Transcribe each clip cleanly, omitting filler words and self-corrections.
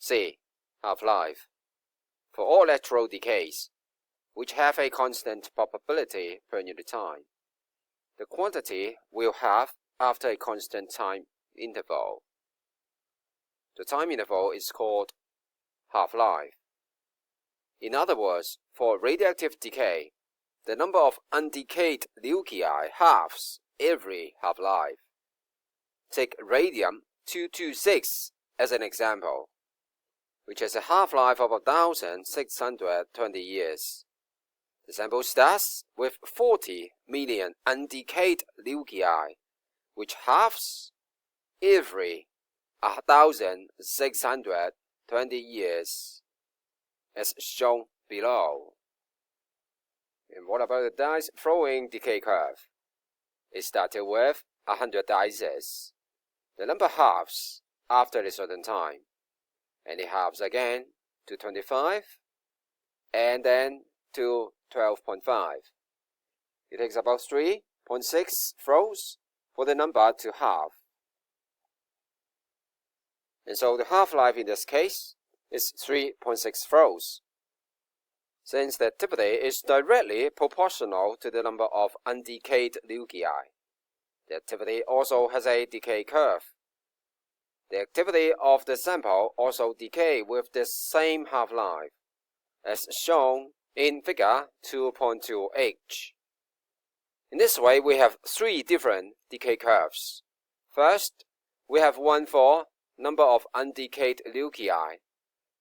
C. Half-life. For all lateral decays, which have a constant probability per unit time, the quantity will halve after a constant time interval. The time interval is called half-life. In other words, for radioactive decay, the number of undecayed nuclei halves every half-life. Take radium-226 as an example, which has a half-life of 1,620 years. The sample starts with 40 million undecayed nuclei, which halves every 1,620 years, as shown below. And what about the dice throwing decay curve? It started with 100 dices. The number halves after a certain time, and it halves again to 25, and then to 12.5. It takes about 3.6 throws for the number to halve. And so the half-life in this case is 3.6 throws. Since the activity is directly proportional to the number of undecayed nuclei, the activity also has a decay curve. The activity of the sample also decays with the same half-life, as shown in figure 2.2h. In this way, we have three different decay curves. First, we have one for number of undecayed nuclei,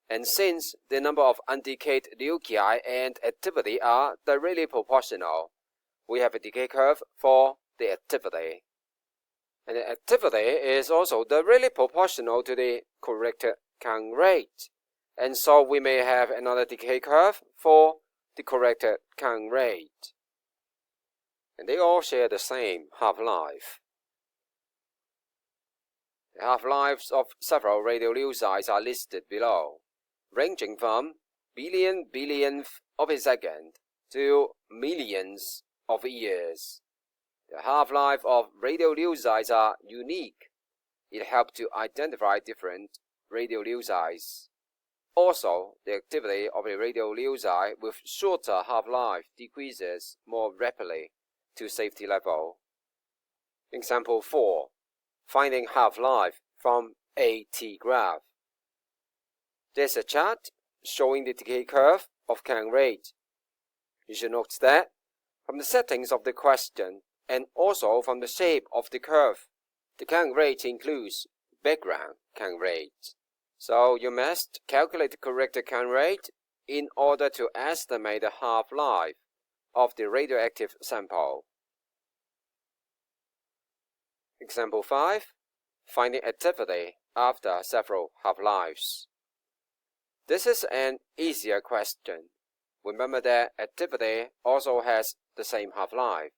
and since the number of undecayed nuclei and activity are directly proportional, we have a decay curve for the activity. And the activity is also directly proportional to the corrected count rate, and so we may have another decay curve for the corrected count rate. And they all share the same half-life. The half-lives of several radionuclides are listed below, ranging from billionth of a second to millions of years. The half-life of radionuclides are unique. It helps to identify different radionuclides. Also, the activity of a radionuclide with shorter half-life decreases more rapidly to safety level. Example 4. Finding half-life from AT graph. There's a chart showing the decay curve of count rate. You should note that from the settings of the question and also from the shape of the curve, the count rate includes background count rate. So you must calculate the correct count rate in order to estimate the half-life of the radioactive sample. Example 5. Finding activity after several half-lives. This is an easier question. Remember that activity also has the same half-life.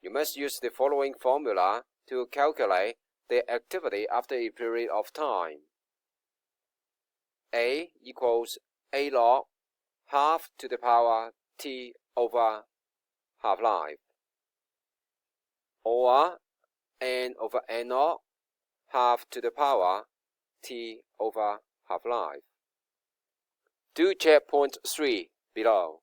You must use the following formula to calculate the activity after a period of time. A equals A log half to the power T over half-life, or N over N log half to the power T over half-life. Do checkpoint 3 below.